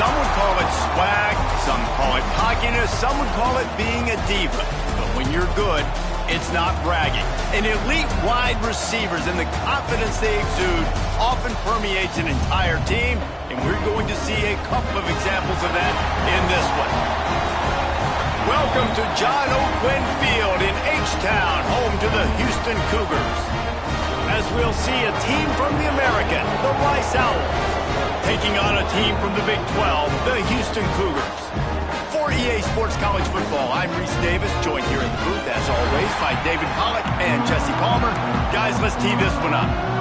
Some would call it swag, some call it cockiness, some would call it being a diva. But when you're good, it's not bragging. And elite wide receivers and the confidence they exude often permeates an entire team, and we're going to see a couple of examples of that in this one. Welcome to John O'Quinn Field in H-Town, home to the Houston Cougars. As we'll see a team from the American, the Rice Owls, taking on a team from the Big 12, the Houston Cougars. For EA Sports College Football, I'm Reese Davis, joined here in the booth, as always, by David Pollack and Jesse Palmer. Guys, let's tee this one up.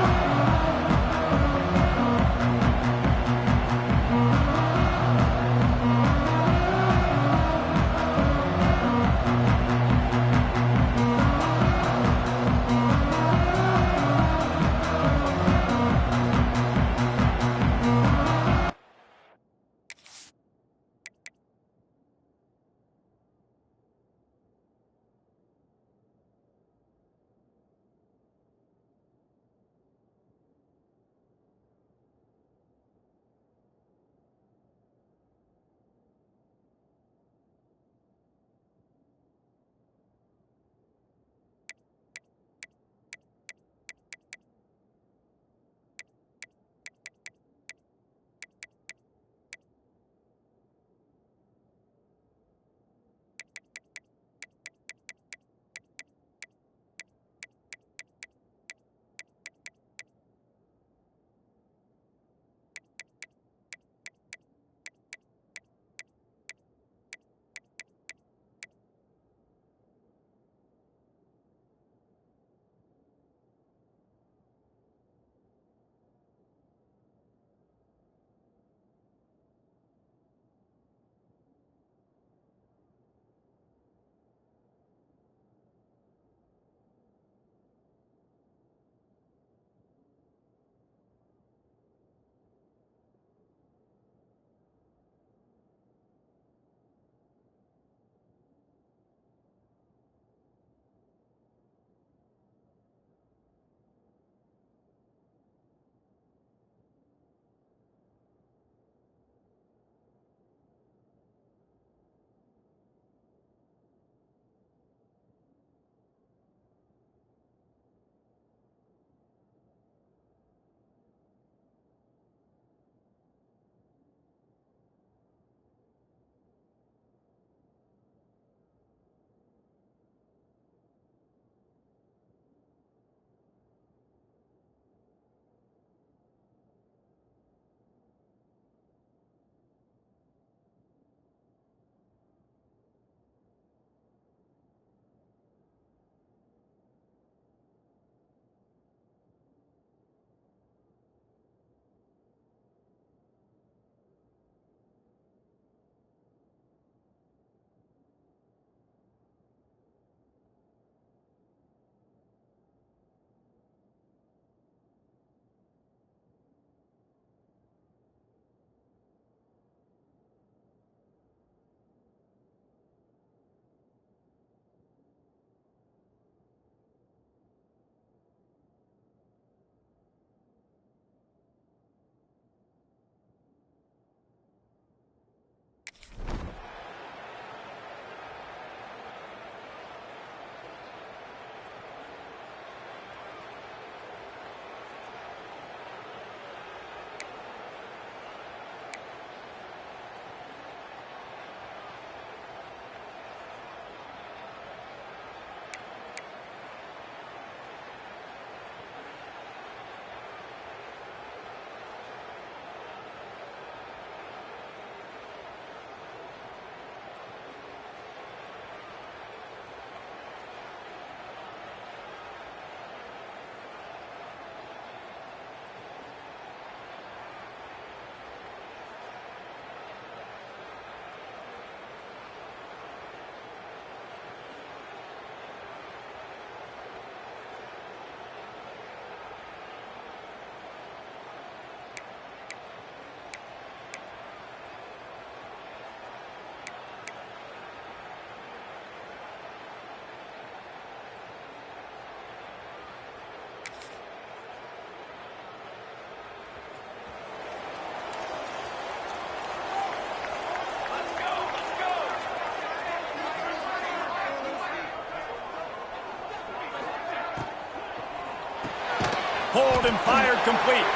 pulled and fired complete.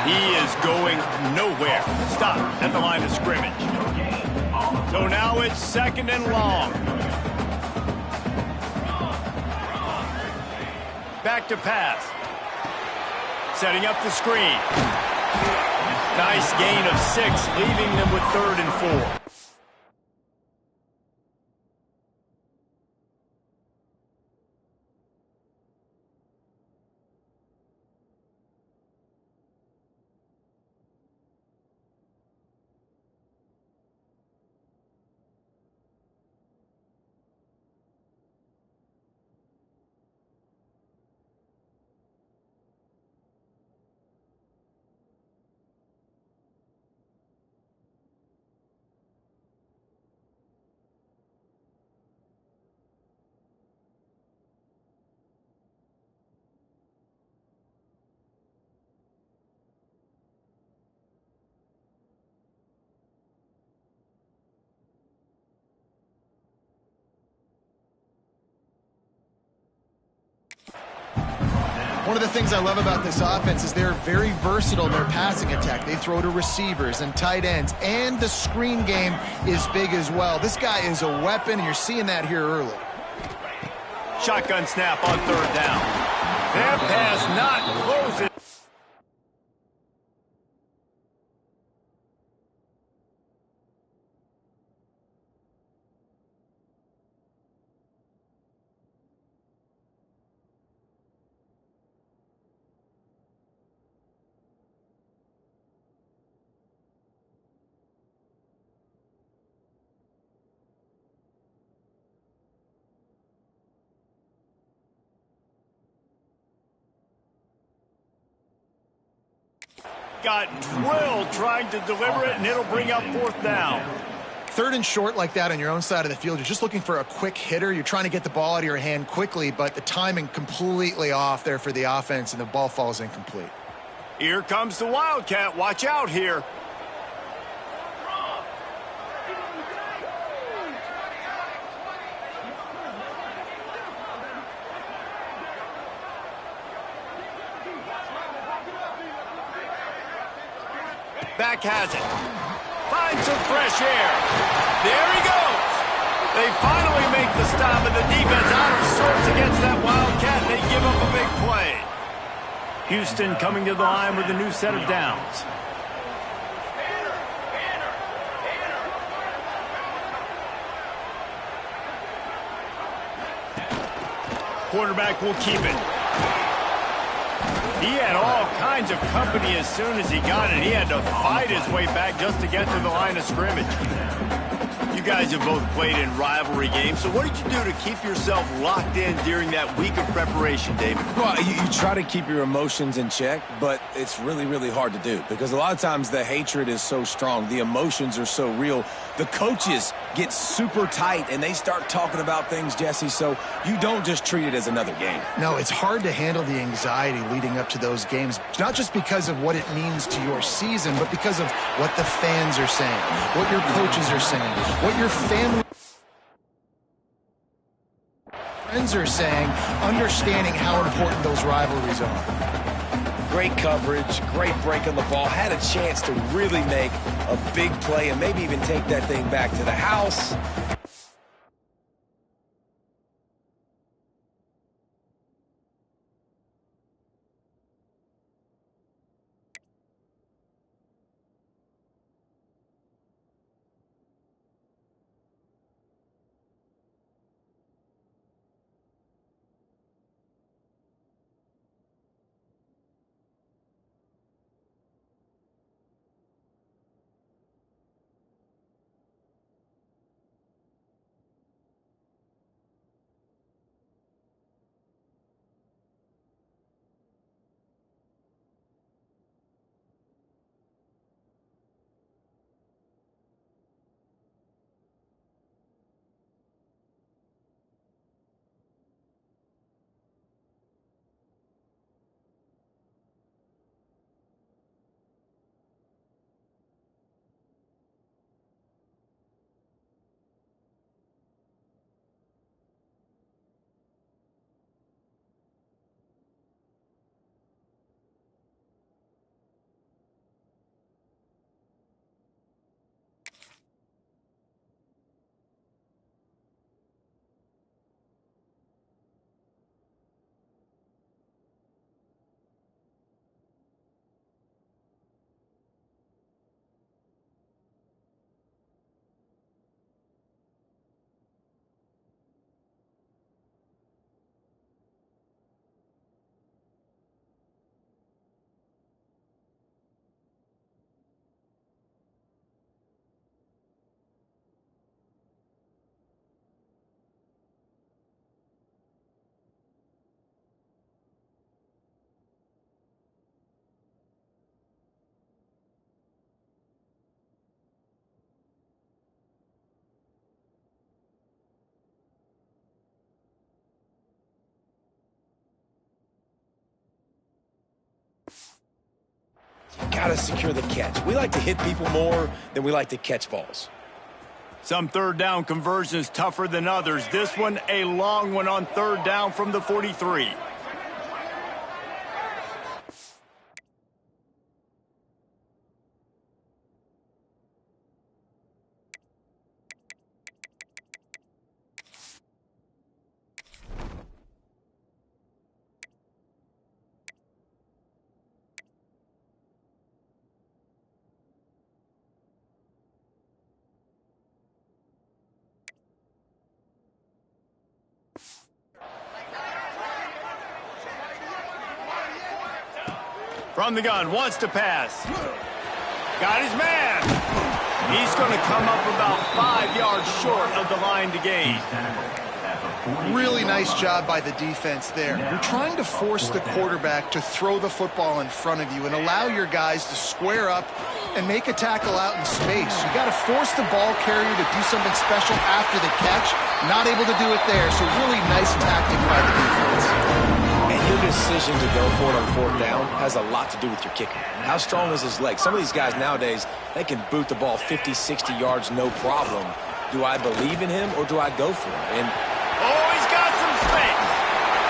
He is going nowhere. Stop at the line of scrimmage. So now it's 2nd and long. Back to pass. Setting up the screen. Nice gain of 6, leaving them with 3rd and 4. One of the things I love about this offense is they're very versatile in their passing attack. They throw to receivers and tight ends, and the screen game is big as well. This guy is a weapon, and you're seeing that here early. Shotgun snap on 3rd down. That pass not closing. Got drilled trying to deliver it, and it'll bring up 4th down. 3rd and short like that on your own side of the field, you're just looking for a quick hitter. You're trying to get the ball out of your hand quickly, but the timing completely off there for the offense, and the ball falls incomplete. Here comes the Wildcat. Watch out here. Back has it. Finds some fresh air. There he goes. They finally make the stop, and the defense out of sorts against that Wildcat. They give up a big play. Houston coming to the line with a new set of downs. Quarterback will keep it. He had all kinds of company as soon as he got it. He had to fight his way back just to get to the line of scrimmage. You guys have both played in rivalry games, so what did you do to keep yourself locked in during that week of preparation, David? Well, you try to keep your emotions in check, but it's really, really hard to do because a lot of times the hatred is so strong. The emotions are so real. The coaches get super tight, and they start talking about things, Jesse, so you don't just treat it as another game. No, it's hard to handle the anxiety leading up to those games, not just because of what it means to your season, but because of what the fans are saying, what your coaches are saying, what your family friends are saying, understanding how important those rivalries are. Great coverage, great break on the ball, had a chance to really make a big play and maybe even take that thing back to the house. got to secure the catch. We like to hit people more than we like to catch balls. Some third down conversions tougher than others. This one, a long one on third down from the 43. From the gun, wants to pass. Got his man. He's going to come up about 5 yards short of the line to gain. Really nice job by the defense there. You're trying to force the quarterback to throw the football in front of you and allow your guys to square up and make a tackle out in space. You got to force the ball carrier to do something special after the catch. Not able to do it there, so really nice tactic by the defense. Your decision to go for it on fourth down has a lot to do with your kicker. How strong is his leg? Some of these guys nowadays, they can boot the ball 50, 60 yards, no problem. Do I believe in him or do I go for it? And oh, he's got some space.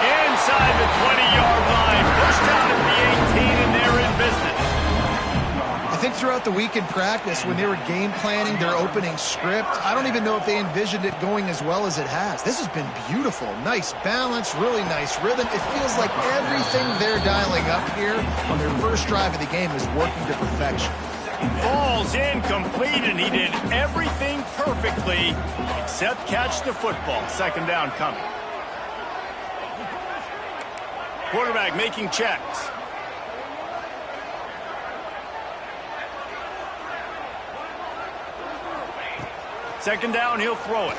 Inside the 20-yard line, pushed out at the 18, and they're in business. I think throughout the week in practice, when they were game planning their opening script, I don't even know if they envisioned it going as well as it has. This has been beautiful. Nice balance, really nice rhythm. It feels like everything they're dialing up here on their first drive of the game is working to perfection. Ball's incomplete, and he did everything perfectly except catch the football. Second down coming. Quarterback making checks. Second down, he'll throw it.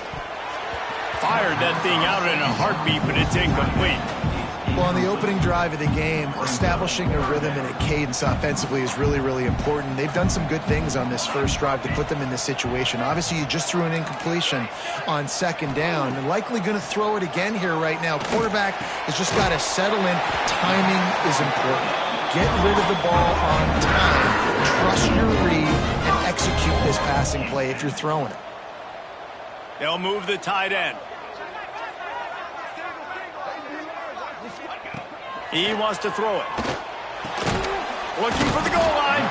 Fired that thing out in a heartbeat, but it's incomplete. Well, on the opening drive of the game, establishing a rhythm and a cadence offensively is really, really important. They've done some good things on this first drive to put them in this situation. Obviously, you just threw an incompletion on second down, and likely going to throw it again here right now. Quarterback has just got to settle in. Timing is important. Get rid of the ball on time. Trust your read and execute this passing play if you're throwing it. They'll move the tight end. He wants to throw it. Looking for the goal line.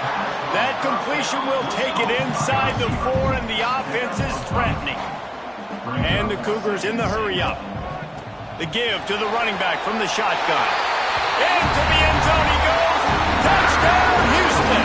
That completion will take it inside the 4, and the offense is threatening. And the Cougars in the hurry-up. The give to the running back from the shotgun. Into the end zone he goes. Touchdown, Houston.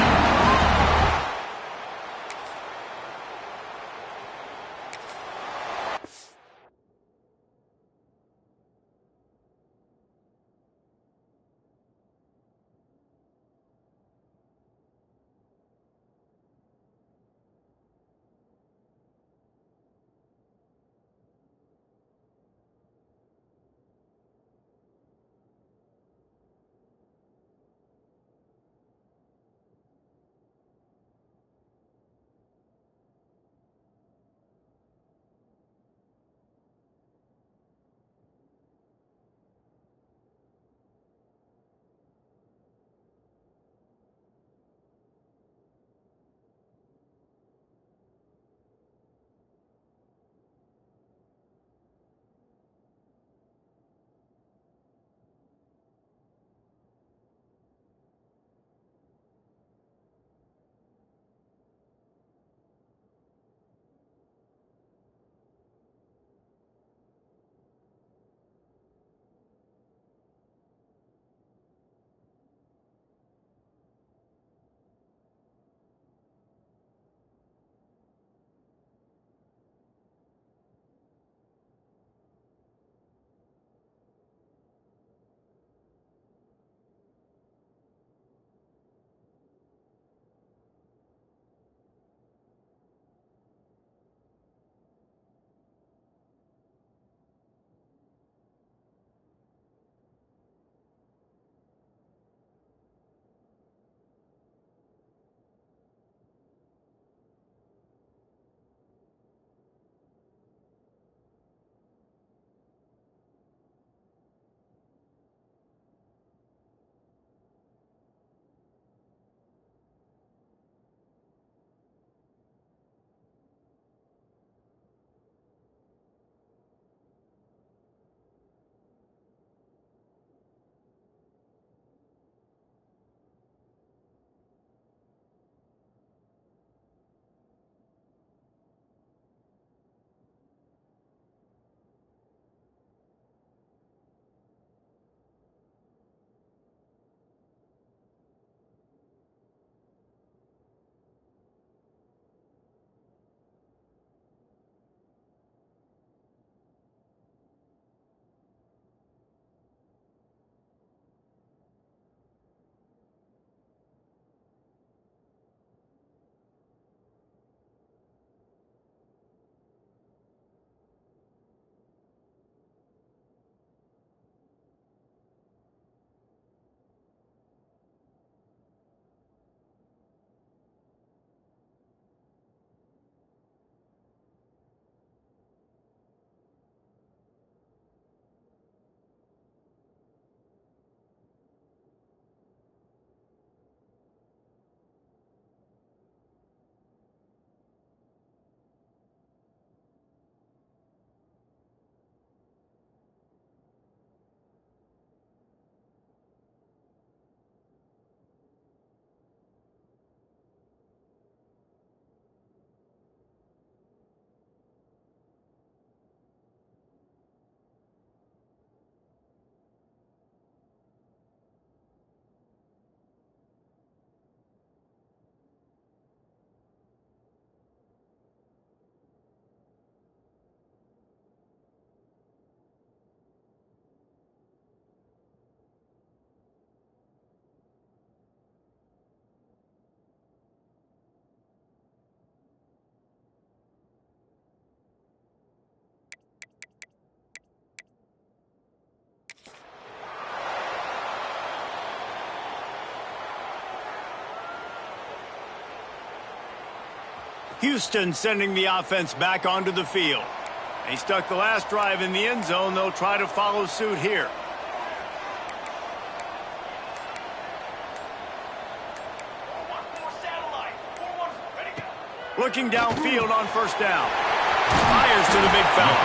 Houston sending the offense back onto the field. They stuck the last drive in the end zone. They'll try to follow suit here. Looking downfield on first down. Fires to the big fella.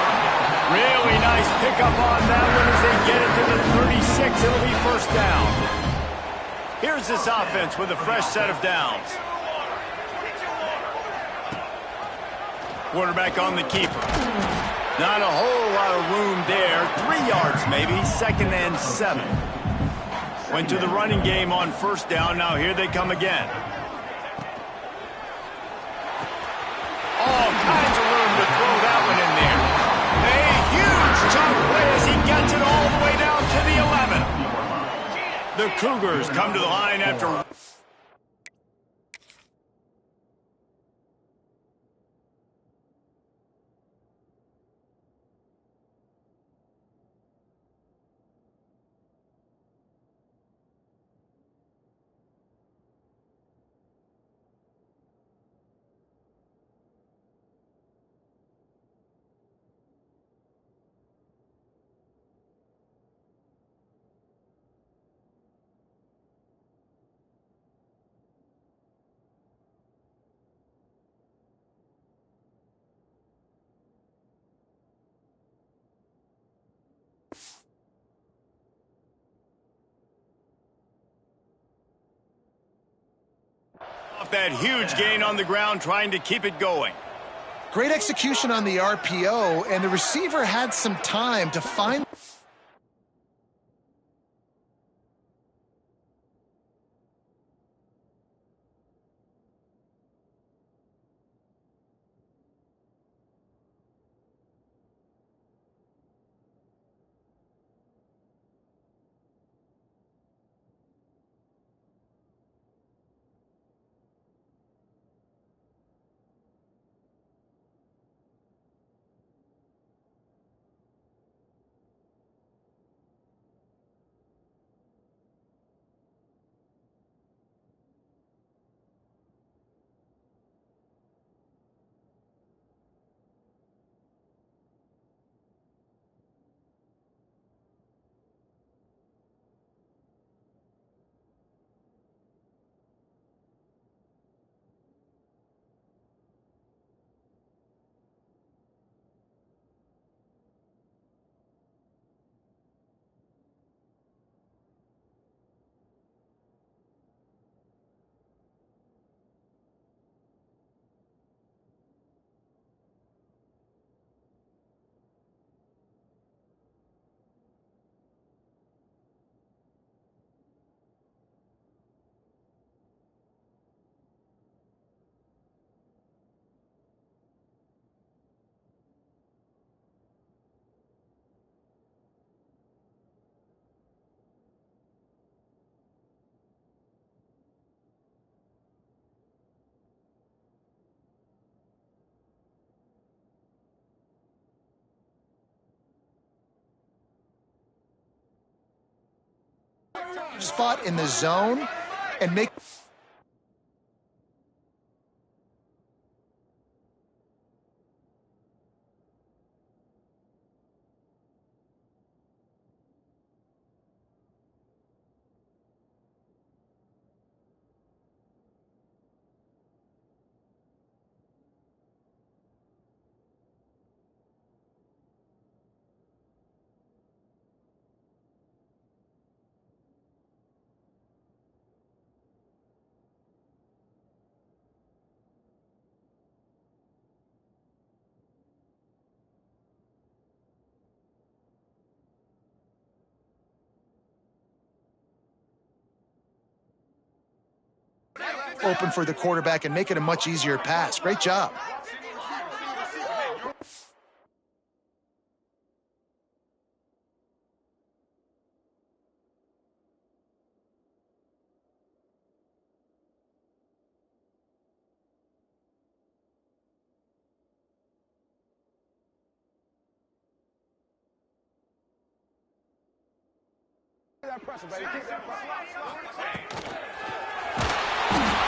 Really nice pickup on that one as they get it to the 36. It'll be first down. Here's this offense with a fresh set of downs. Quarterback on the keeper. Not a whole lot of room there. 3 yards maybe. 2nd and 7. Went to the running game on first down. Now here they come again. All kinds of room to throw that one in there. A huge chunk play as he gets it all the way down to the 11. The Cougars come to the line after... That huge gain on the ground, trying to keep it going. Great execution on the RPO, and the receiver had some time to find... spot in the zone and make... open for the quarterback and make it a much easier pass. Great job.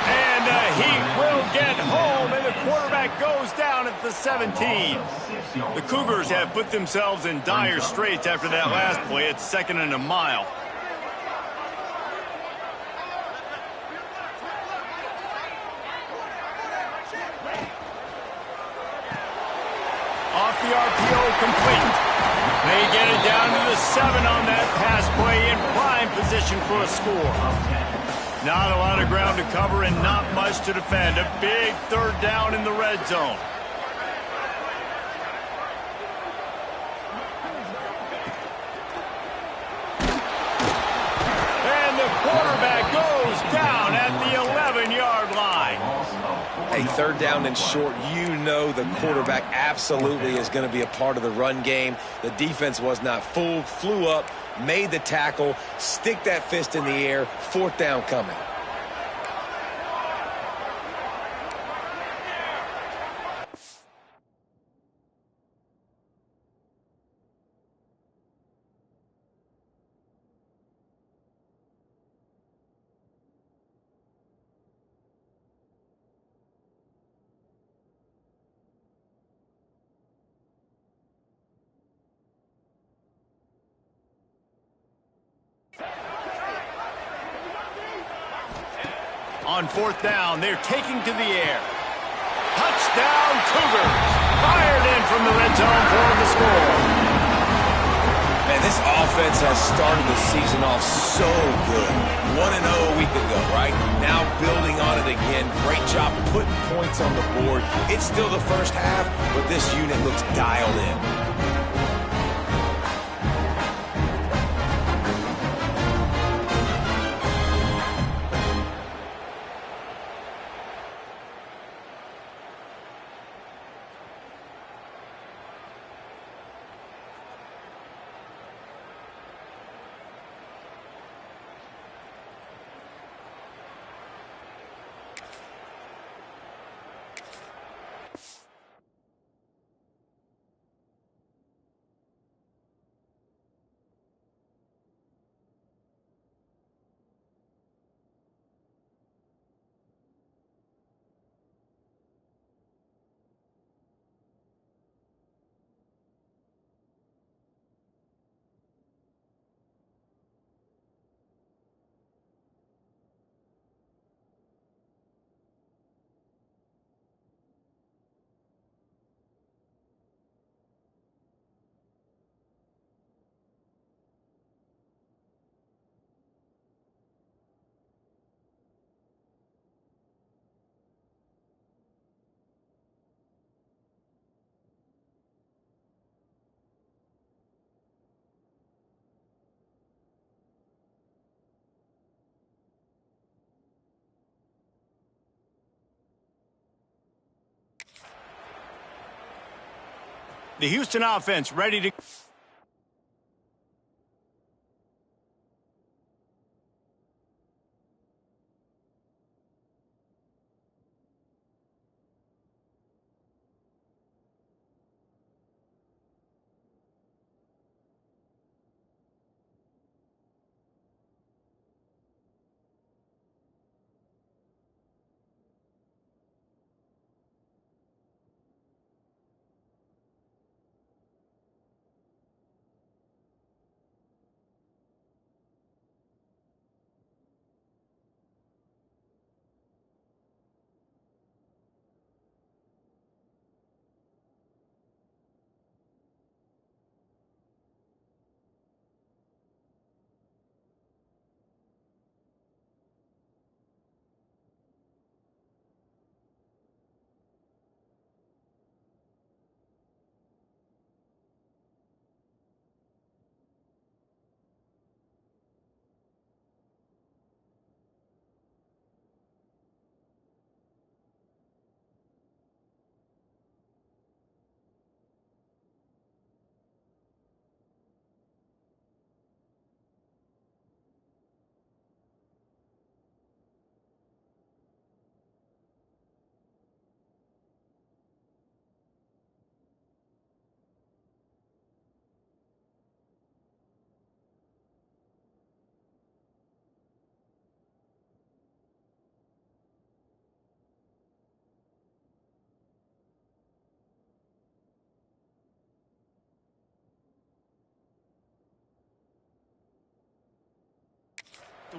And he will get home, and the quarterback quarterback goes down at the 17. The Cougars have put themselves in dire straits after that last play. It's 2nd and a mile. Off the RPO, complete. They get it down to the 7 on that pass play, in prime position for a score. Not a lot of ground to cover and not much to defend. A big 3rd down in the red zone. And the quarterback goes down at the 11-yard line. Hey, 3rd down and short, you know the quarterback absolutely is going to be a part of the run game. The defense was not fooled, flew up, made the tackle, stick that fist in the air, 4th down coming. On 4th down, they're taking to the air. Touchdown, Cougars! Fired in from the red zone for the score. Man, this offense has started the season off so good. 1-0 a week ago, right? Now building on it again. Great job putting points on the board. It's still the first half, but this unit looks dialed in. The Houston offense ready to...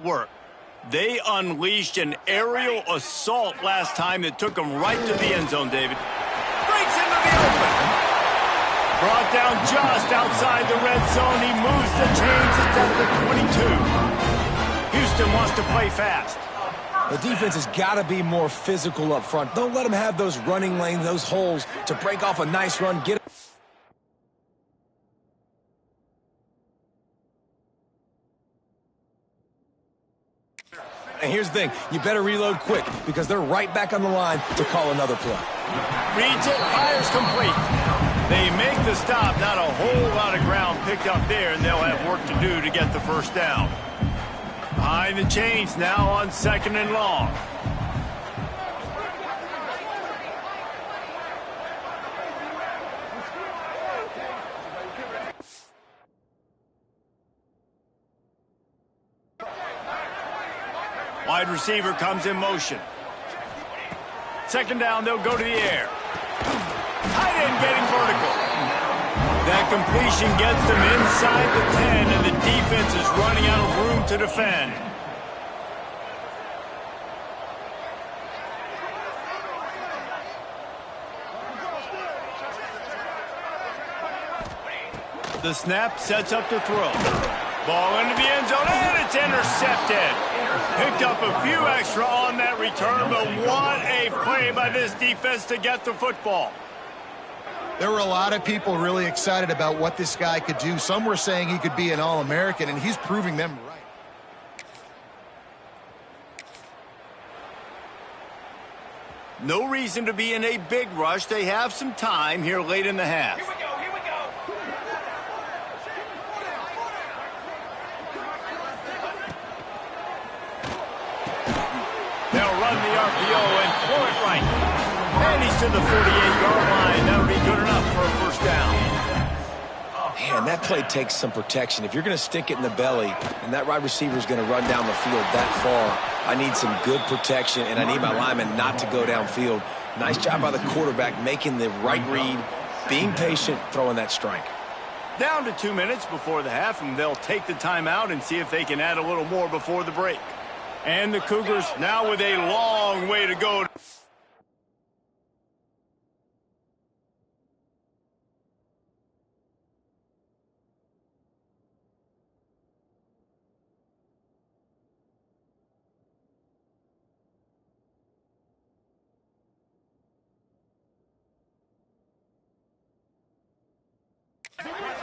Work. They unleashed an aerial assault last time that took them right to the end zone, David. Breaks into the open. Brought down just outside the red zone. He moves the chains. It's at the 22. Houston wants to play fast. The defense has got to be more physical up front. Don't let them have those running lanes, those holes to break off a nice run. Get And here's the thing, you better reload quick because they're right back on the line to call another play. Reads it, fires complete. They make the stop, not a whole lot of ground picked up there, and they'll have work to do to get the first down. Behind the chains now on 2nd and long. Wide receiver comes in motion. 2nd down, they'll go to the air. Tight end getting vertical. That completion gets them inside the 10, and the defense is running out of room to defend. The snap sets up the throw. Ball into the end zone, and it's intercepted. Picked up a few extra on that return, but what a play by this defense to get the football. There were a lot of people really excited about what this guy could do. Some were saying he could be an All-American, and he's proving them right. No reason to be in a big rush. They have some time here late in the half. They'll run the RPO and throw it right. And he's to the 48-yard line. That'll be good enough for a first down. Man, that play takes some protection. If you're going to stick it in the belly and that wide receiver is going to run down the field that far, I need some good protection, and I need my lineman not to go downfield. Nice job by the quarterback making the right read, being patient, throwing that strike. Down to 2 minutes before the half, and they'll take the timeout and see if they can add a little more before the break. And the Cougars now with a long way to go.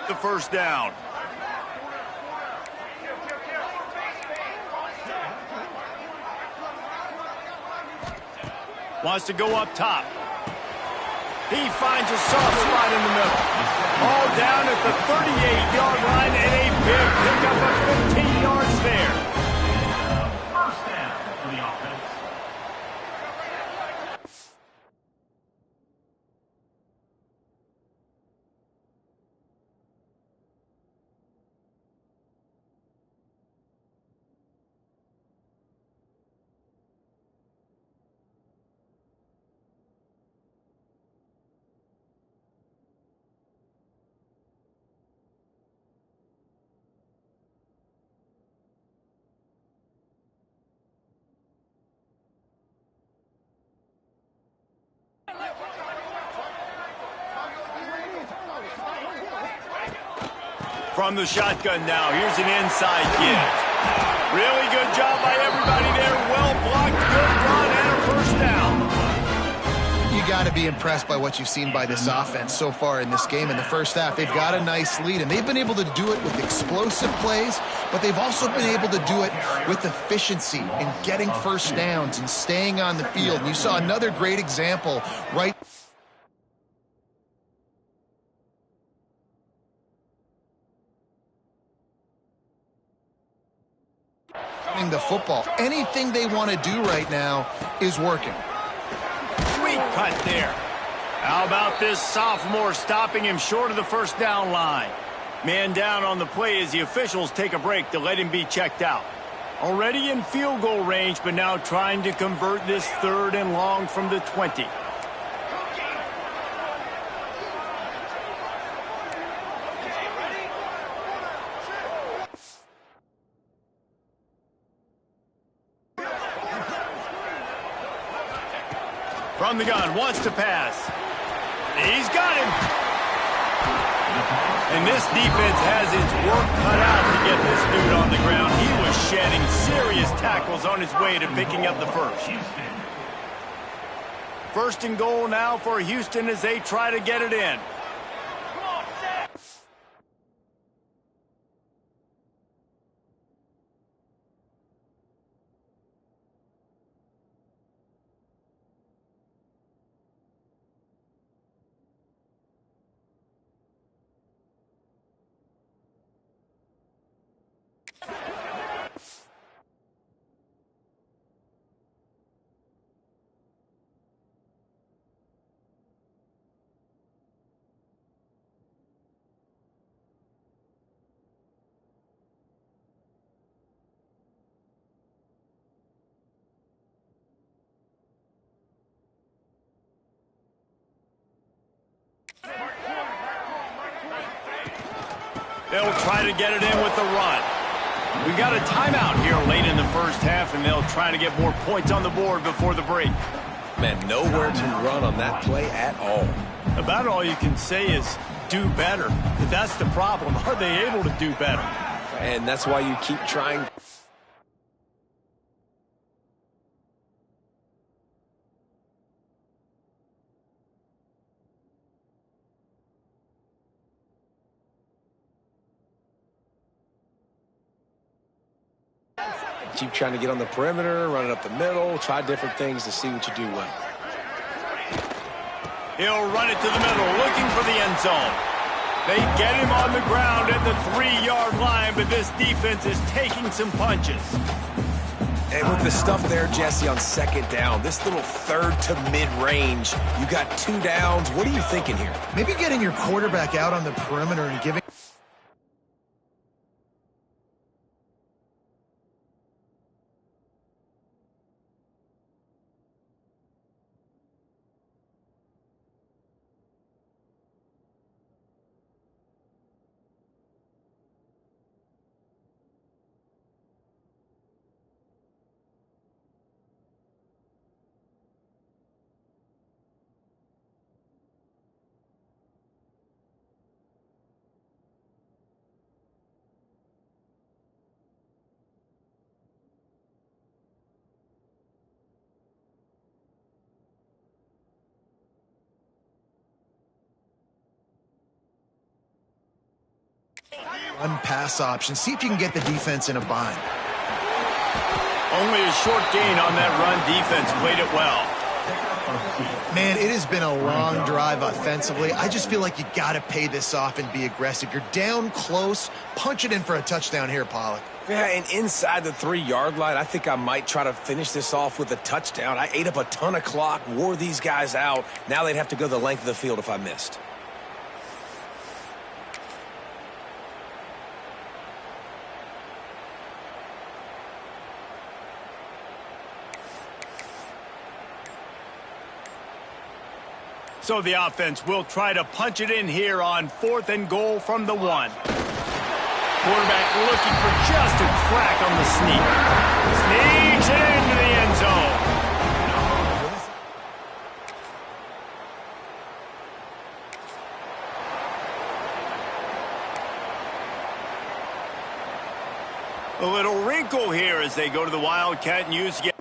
The first down. Wants to go up top. He finds a soft spot in the middle. All down at the 38-yard line, and a big pickup of 15 yards there. First down for the offense. From the shotgun now, here's an inside gift. Really good job by everybody there. Well blocked, good run, and a first down. You got to be impressed by what you've seen by this offense so far in this game. In the first half, they've got a nice lead, and they've been able to do it with explosive plays, but they've also been able to do it with efficiency in getting first downs and staying on the field. And you saw another great example right the football. Anything they want to do right now is working. Sweet cut there. How about this sophomore stopping him short of the first down line? Man down on the play as the officials take a break to let him be checked out. Already in field goal range, but now trying to convert this 3rd and long from the 20. From the gun, wants to pass. He's got him. And this defense has its work cut out to get this dude on the ground. He was shedding serious tackles on his way to picking up the first. First and goal now for Houston as they try to get it in. They'll try to get it in with the run. We got a timeout here late in the first half, and they'll try to get more points on the board before the break. Man, nowhere to run on that play at all. About all you can say is do better. But that's the problem. Are they able to do better? And that's why you keep trying. Keep trying to get on the perimeter, run it up the middle, try different things to see what you do well. He'll run it to the middle, looking for the end zone. They get him on the ground at the 3-yard line, but this defense is taking some punches. And with the stuff there, Jesse, on second down, this little third to mid-range, you got 2 downs. What are you thinking here? Maybe getting your quarterback out on the perimeter and giving... Pass option. See if you can get the defense in a bind. Only a short gain on that run. Defense played it well. Man, it has been a long drive offensively. I just feel like you got to pay this off and be aggressive. You're down close. Punch it in for a touchdown here, Pollock. Yeah, and inside the 3-yard line, I think I might try to finish this off with a touchdown. I ate up a ton of clock, wore these guys out. Now they'd have to go the length of the field if I missed. So the offense will try to punch it in here on 4th and goal from the 1. Quarterback looking for just a crack on the sneak. Sneaks it into the end zone. A little wrinkle here as they go to the Wildcat and use again.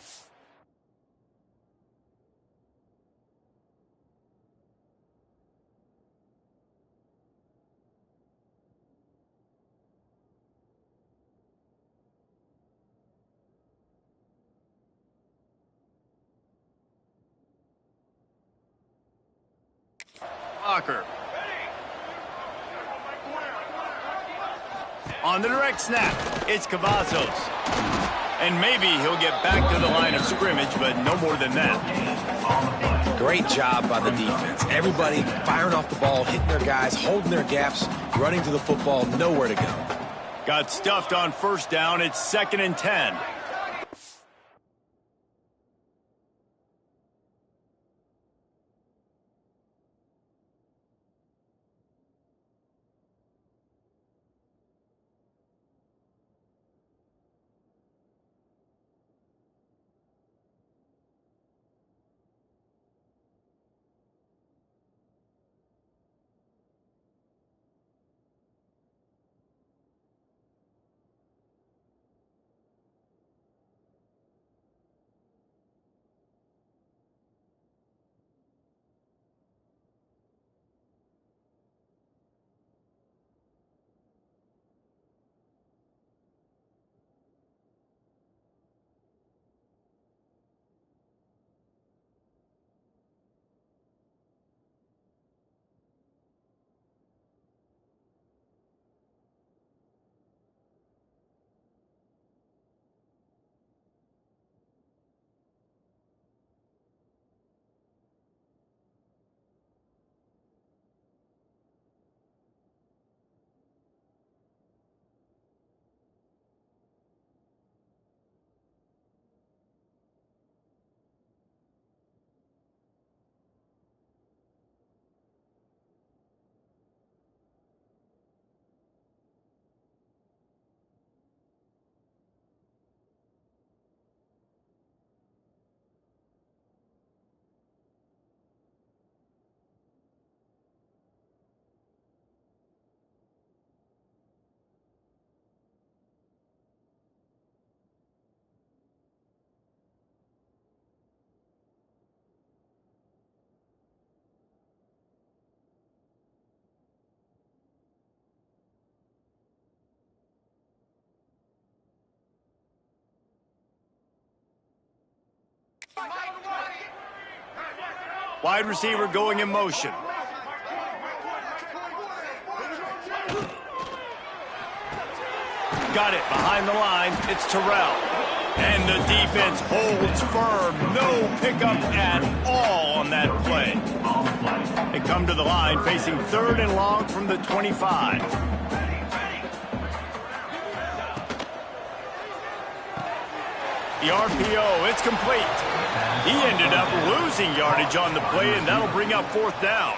On the direct snap, it's Cavazos. And maybe he'll get back to the line of scrimmage, but no more than that. Great job by the defense. Everybody firing off the ball, hitting their guys, holding their gaps, running to the football, nowhere to go. Got stuffed on first down. It's 2nd and 10. Wide receiver going in motion. Got it behind the line. It's Terrell. And the defense holds firm. No pickup at all on that play. They come to the line facing 3rd and long from the 25. The RPO, it's complete. He ended up losing yardage on the play, and that'll bring up 4th down.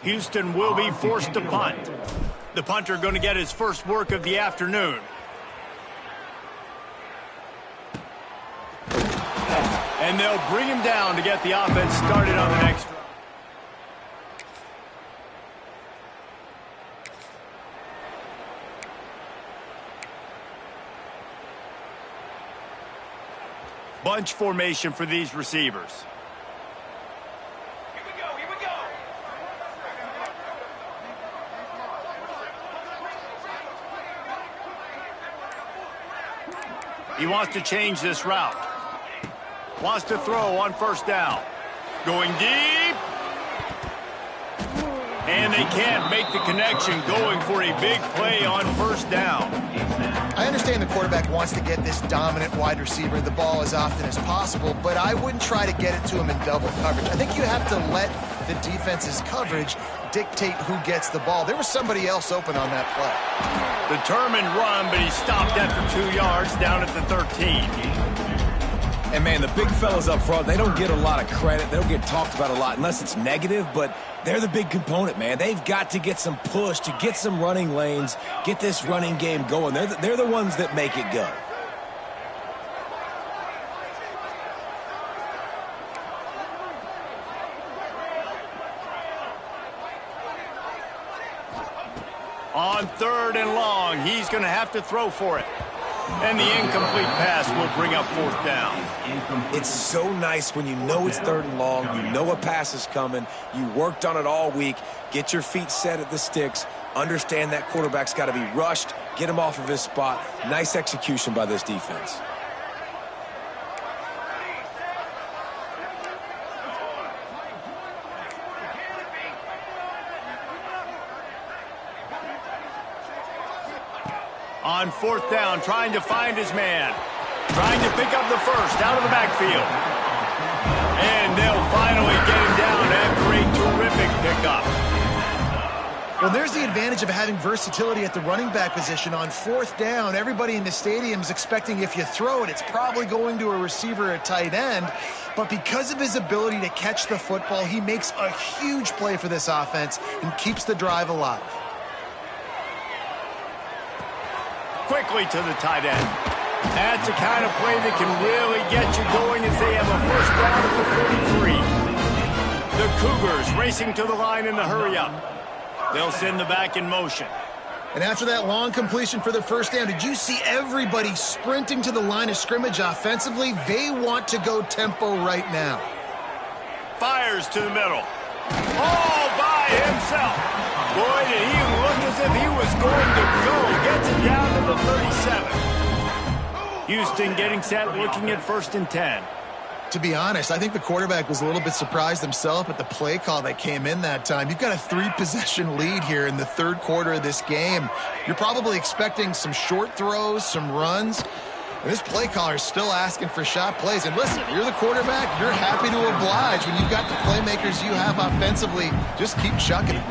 Houston will be forced to punt. The punter going to get his first work of the afternoon. And they'll bring him down to get the offense started on the next drive. Bunch formation for these receivers. He wants to change this route. Wants to throw on 1st down. Going deep. And they can't make the connection, going for a big play on 1st down. I understand the quarterback wants to get this dominant wide receiver the ball as often as possible, but I wouldn't try to get it to him in double coverage. I think you have to let the defense's coverage dictate who gets the ball. There was somebody else open on that play. Determined run, but he stopped after 2 yards down at the 13. And, man, the big fellas up front, they don't get a lot of credit. They don't get talked about a lot unless it's negative, but they're the big component, man. They've got to get some push, to get some running lanes, get this running game going. They're the ones that make it go. On 3rd and long, he's going to have to throw for it. And the incomplete pass will bring up 4th down. It's so nice when you know it's 3rd and long, you know a pass is coming, you worked on it all week, get your feet set at the sticks, understand that quarterback's got to be rushed, get him off of his spot. Nice execution by this defense. On 4th down, trying to find his man. Trying to pick up the first out of the backfield. And they'll finally get him down after a terrific pickup. Well, there's the advantage of having versatility at the running back position. On 4th down, everybody in the stadium is expecting if you throw it, it's probably going to a receiver at tight end. But because of his ability to catch the football, he makes a huge play for this offense and keeps the drive alive. Quickly to the tight end. That's the kind of play that can really get you going as they have a first down at the 43. The Cougars racing to the line in the hurry-up. They'll send the back in motion. And after that long completion for the first down, did you see everybody sprinting to the line of scrimmage offensively? They want to go tempo right now. Fires to the middle. All by himself. Boy, did he look as if he was going to go. Gets it down to the 37. Houston getting set, looking at 1st and 10. To be honest, I think the quarterback was a little bit surprised himself at the play call that came in that time. You've got a 3-possession lead here in the 3rd quarter of this game. You're probably expecting some short throws, some runs. And this play caller is still asking for shot plays. And listen, you're the quarterback. You're happy to oblige. When you've got the playmakers you have offensively, just keep chucking it.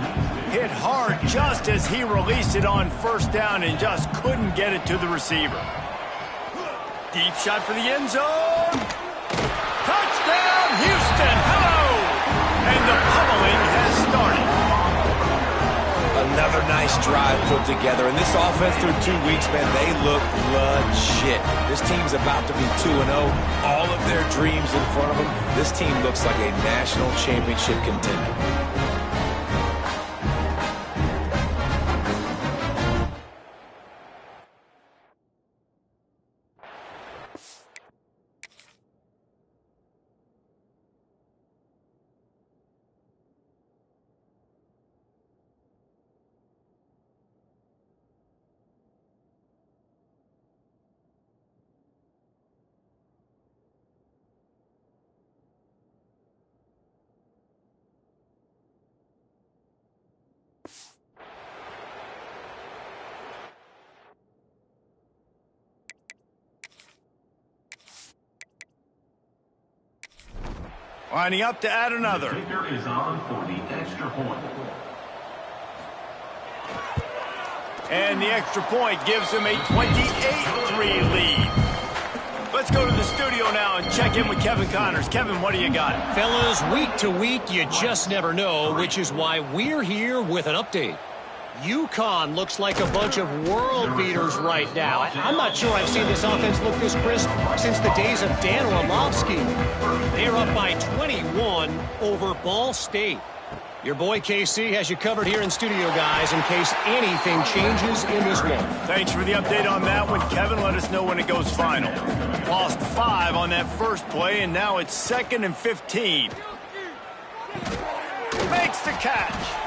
Hit hard just as he released it on 1st down and just couldn't get it to the receiver. Deep shot for the end zone. Touchdown, Houston. Hello. And the pummeling has started. Another nice drive put together. And this offense through 2 weeks, man, they look legit. This team's about to be 2-0. All of their dreams in front of them. This team looks like a national championship contender. Lining up to add another. The kicker is on for the extra point. And the extra point gives them a 28-3 lead. Let's go to the studio now and check in with Kevin Connors. Kevin, what do you got? Fellas, week to week, you just never know, which is why we're here with an update. UConn looks like a bunch of world beaters right now. I'm not sure I've seen this offense look this crisp since the days of Dan Orlovsky. They're up by 21 over Ball State. Your boy KC has you covered here in studio, guys, in case anything changes in this one. Thanks for the update on that one, Kevin. Let us know when it goes final. Lost 5 on that first play, and now it's 2nd and 15. Makes the catch.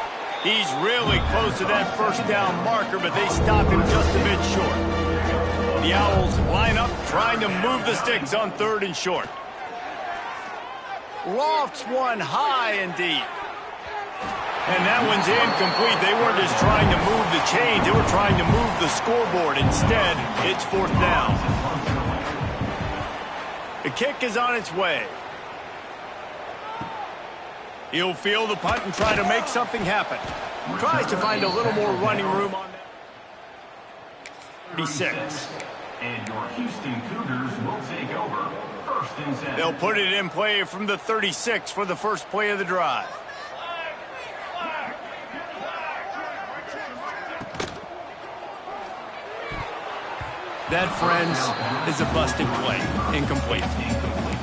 He's really close to that first down marker, but they stop him just a bit short. The Owls line up, trying to move the sticks on 3rd and short. Lofts one high and deep. And that one's incomplete. They weren't just trying to move the chains. They were trying to move the scoreboard. Instead, it's 4th down. The kick is on its way. He'll field the punt and try to make something happen. Tries to find a little more running room on that. 36. And your Houston Cougars will take over. First and 10. They'll put it in play from the 36 for the first play of the drive. That, friends, is a busted play. Incomplete.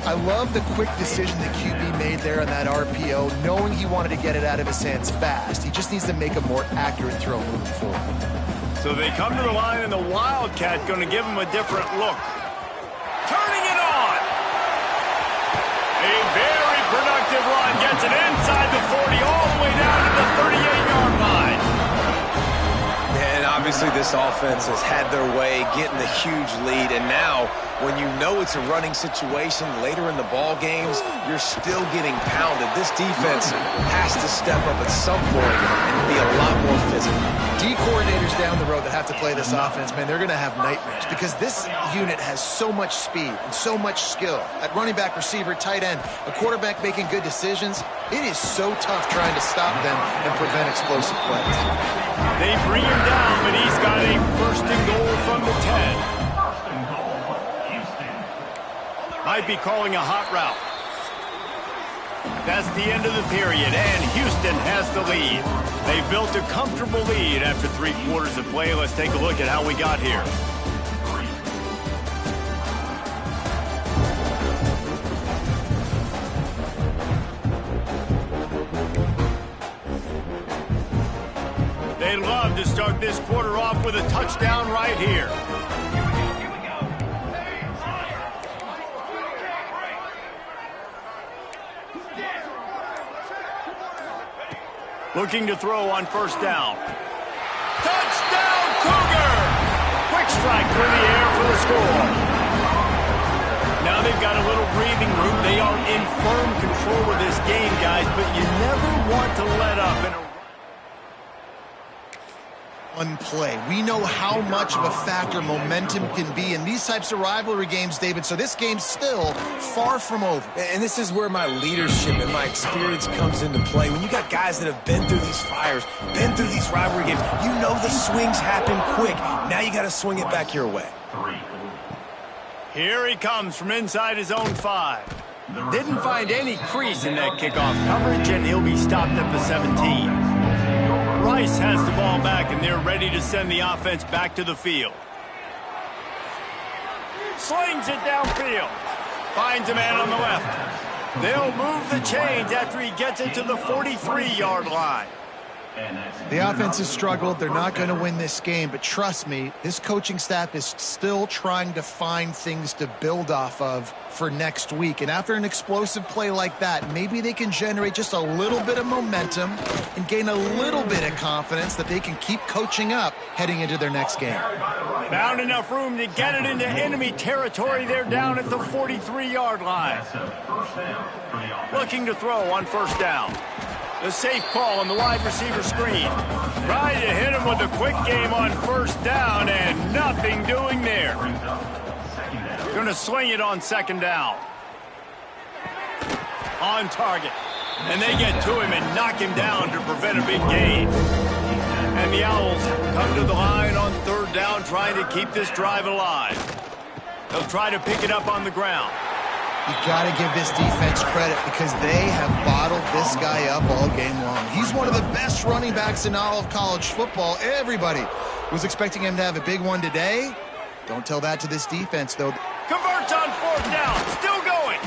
I love the quick decision that QB made there on that RPO, knowing he wanted to get it out of his hands fast. He just needs to make a more accurate throw moving forward. So they come to the line, and the Wildcat going to give him a different look. Turning it on! A very productive run. Gets it inside the 40, all the way down to the 38-yard line. And obviously this offense has had their way, getting the huge lead, and now when you know it's a running situation later in the ball games, you're still getting pounded. This defense has to step up at some point and be a lot more physical. D coordinators down the road that have to play this offense, man, they're going to have nightmares because this unit has so much speed and so much skill. At running back, receiver, tight end, a quarterback making good decisions, it is so tough trying to stop them and prevent explosive plays. They bring him down, but he's got a first and goal from the 10. Might be calling a hot route. That's the end of the period, and Houston has the lead. They've built a comfortable lead after 3 quarters of play. Let's take a look at how we got here. They'd love to start this quarter off with a touchdown right here. Looking to throw on first down. Touchdown, Cougar! Quick strike through the air for the score. Now they've got a little breathing room. They are in firm control of this game, guys, but you never want to let up in a one play. We know how much of a factor momentum can be in these types of rivalry games, David, so this game's still far from over. And this is where my leadership and my experience comes into play. When you got guys that have been through these fires, been through these rivalry games, you know the swings happen quick. Now you got to swing it back your way. Here he comes from inside his own 5. Didn't find any crease in that kickoff coverage, and he'll be stopped at the 17. Rice has the ball back, and they're ready to send the offense back to the field. Slings it downfield. Finds a man on the left. They'll move the chains after he gets it to the 43-yard line. The offense has struggled. They're not going to win this game, but trust me, this coaching staff is still trying to find things to build off of for next week. And after an explosive play like that, maybe they can generate just a little bit of momentum and gain a little bit of confidence that they can keep coaching up heading into their next game. Found enough room to get it into enemy territory. They're down at the 43-yard line. Looking to throw on first down. The safe call on the wide receiver screen. Trying to hit him with a quick game on first down, and nothing doing there. Going to swing it on second down. On target. And they get to him and knock him down to prevent a big gain. And the Owls come to the line on third down, trying to keep this drive alive. They'll try to pick it up on the ground. You got to give this defense credit because they have bottled this guy up all game long. He's one of the best running backs in all of college football. Everybody was expecting him to have a big one today. Don't tell that to this defense, though. Converts on fourth down. Still going.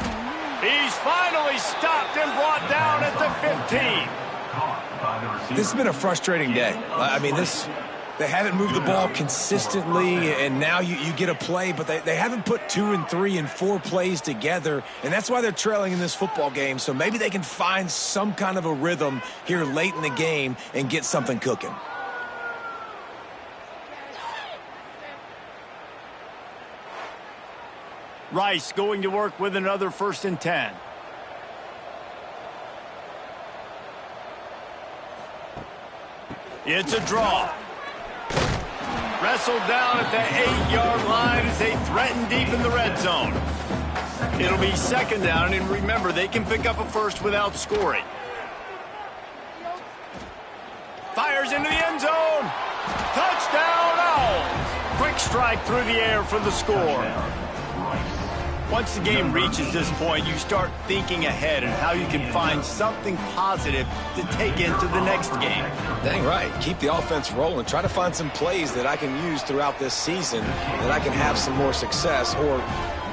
He's finally stopped and brought down at the 15. This has been a frustrating day. I mean, they haven't moved the ball consistently, and now you get a play, but they haven't put 2 and 3 and 4 plays together, and that's why they're trailing in this football game. So maybe they can find some kind of a rhythm here late in the game and get something cooking. Rice going to work with another 1st and 10. It's a draw. Wrestled down at the 8-yard line as they threaten deep in the red zone. It'll be second down, and remember, they can pick up a first without scoring. fires into the end zone. Touchdown, Owls. Quick strike through the air for the score. Once the game reaches this point, you start thinking ahead and how you can find something positive to take into the next game. Dang right. Keep the offense rolling. Try to find some plays that I can use throughout this season that I can have some more success, or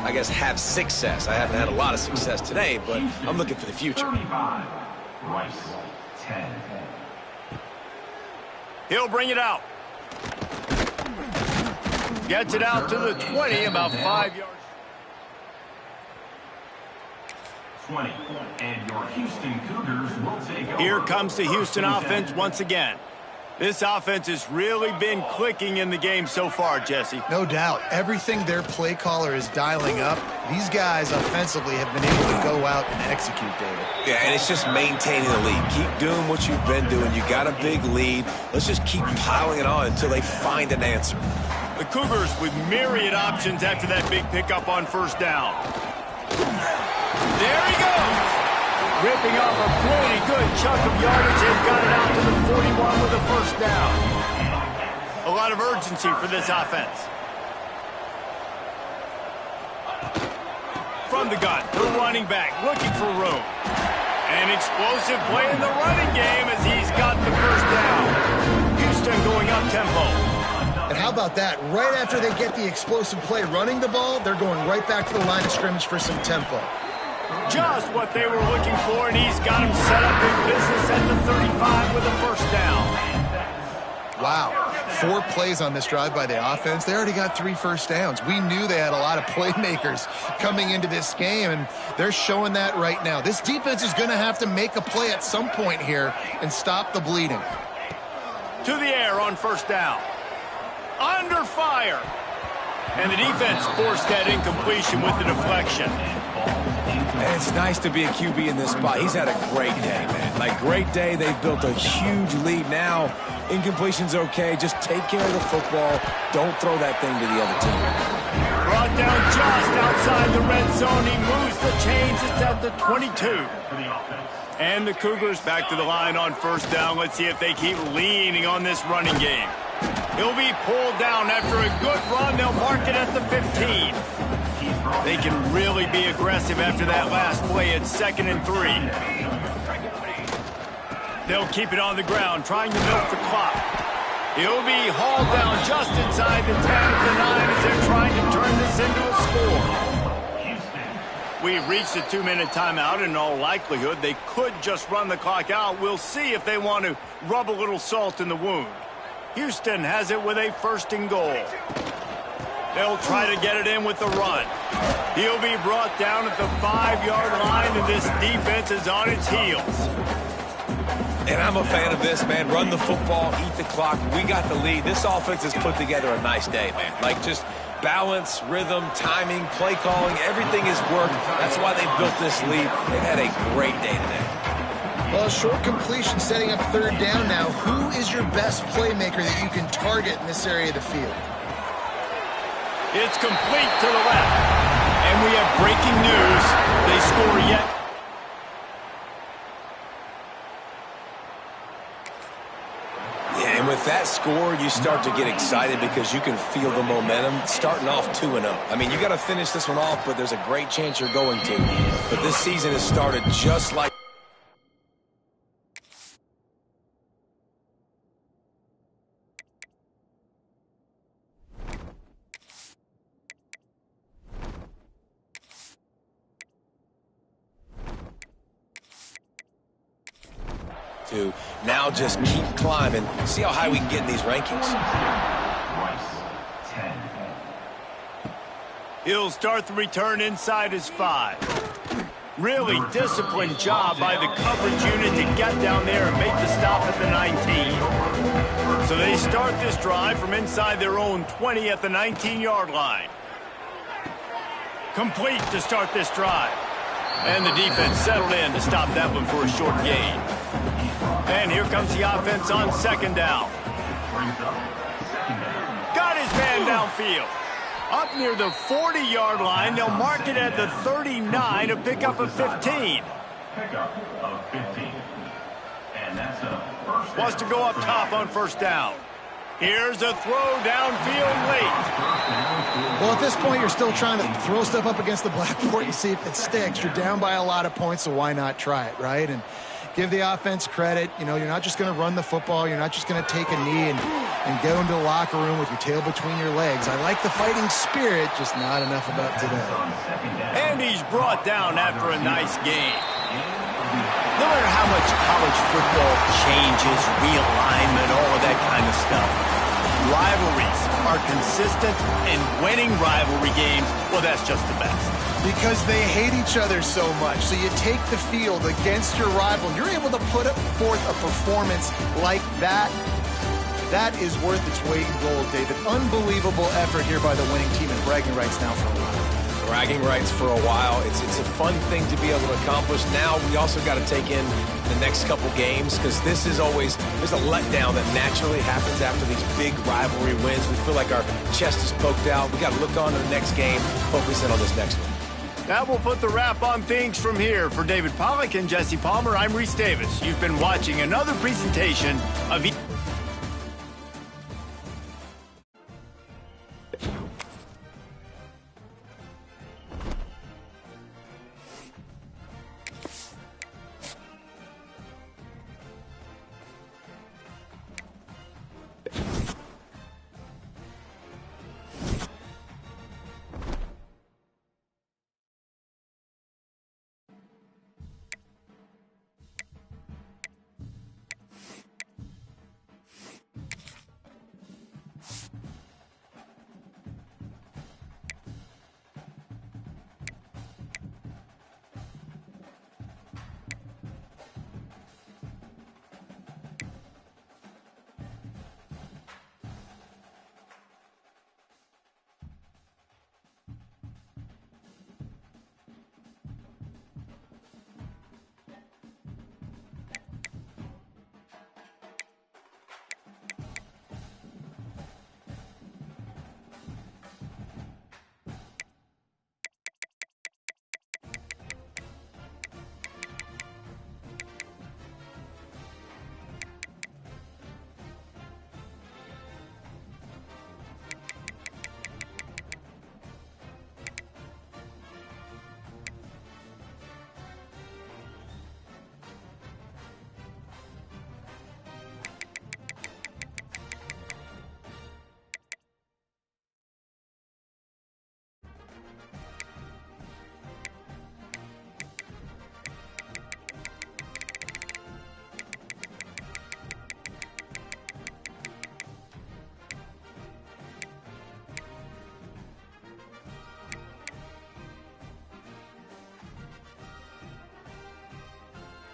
I guess have success. I haven't had a lot of success today, but I'm looking for the future. 35. Rice, 10. He'll bring it out. Gets it out to the 20, about 5 yards. 20. And your Houston Cougars will take over. Here comes the Houston offense once again. This offense has really been clicking in the game so far, Jesse. No doubt. Everything their play caller is dialing up, these guys offensively have been able to go out and execute, David. Yeah, and it's just maintaining the lead. Keep doing what you've been doing. You got a big lead. Let's just keep piling it on until they find an answer. The Cougars with myriad options after that big pickup on first down. There he goes. Ripping off a pretty good chunk of yardage and got it out to the 41 with a first down. A lot of urgency for this offense. From the gun, the running back looking for room. An explosive play in the running game as he's got the first down. Houston going up tempo. And how about that? Right after they get the explosive play running the ball, they're going right back to the line of scrimmage for some tempo. Just what they were looking for, and he's got him set up in business at the 35 with a first down. Wow. 4 plays on this drive by the offense. They already got 3 first downs. We knew they had a lot of playmakers coming into this game, and they're showing that right now. This defense is going to have to make a play at some point here and stop the bleeding. To the air on first down. Under fire. And the defense forced that incompletion with the deflection. And it's nice to be a QB in this spot. He's had a great day, man. Like, great day. They've built a huge lead now. Incompletion's okay. Just take care of the football. Don't throw that thing to the other team. Brought down just outside the red zone. He moves the chains. It's at the 22. And the Cougars back to the line on first down. Let's see if they keep leaning on this running game. He'll be pulled down after a good run. They'll mark it at the 15. They can really be aggressive after that last play. It's 2nd and 3. They'll keep it on the ground, trying to milk the clock. He'll be hauled down just inside the 10 at the 9 as they're trying to turn this into a score. We've reached a 2-minute timeout. In all likelihood, they could just run the clock out. We'll see if they want to rub a little salt in the wound. Houston has it with a 1st and goal. They'll try to get it in with the run. He'll be brought down at the 5-yard line, and this defense is on its heels. And I'm a fan of this, man. Run the football, eat the clock. We got the lead. This offense has put together a nice day, man. Like, just balance, rhythm, timing, play calling, everything has worked. That's why they built this lead. They've had a great day today. Well, short completion setting up 3rd down now. Who is your best playmaker that you can target in this area of the field? It's complete to the left. And we have breaking news. They score yet. Yeah, and with that score, you start to get excited because you can feel the momentum starting off 2-0. I mean, you got to finish this one off, but there's a great chance you're going to. But this season has started just like... to now just keep climbing. See how high we can get in these rankings. He'll start the return inside his 5. Really disciplined job by the coverage unit to get down there and make the stop at the 19. So they start this drive from inside their own 20 at the 19-yard line. Complete to start this drive. And the defense settled in to stop that one for a short gain. And here comes the offense on 2nd down. Got his man downfield. Up near the 40-yard line, they'll mark it at the 39 to pick up a 15. Pickup of 15. And that's a first down. Wants to go up top on first down. Here's a throw downfield late. Well, at this point, you're still trying to throw stuff up against the blackboard and see if it sticks. You're down by a lot of points, so why not try it, right? And give the offense credit. You know, you're not just going to run the football. You're not just going to take a knee and go into the locker room with your tail between your legs. I like the fighting spirit, just not enough about today. And he's brought down after a nice game. No matter how much college football changes, realignment, all of that kind of stuff, rivalries are consistent, and winning rivalry games, well, that's just the best. Because they hate each other so much. So you take the field against your rival. You're able to put forth a performance like that. That is worth its weight in gold, David. Unbelievable effort here by the winning team, and bragging rights now for a while. Bragging rights for a while. It's a fun thing to be able to accomplish. Now we also got to take in the next couple games, because this is always, there's a letdown that naturally happens after these big rivalry wins. We feel like our chest is poked out. We got to look on to the next game, focus in on this next one. That will put the wrap on things from here. For David Pollack and Jesse Palmer, I'm Reese Davis. You've been watching another presentation of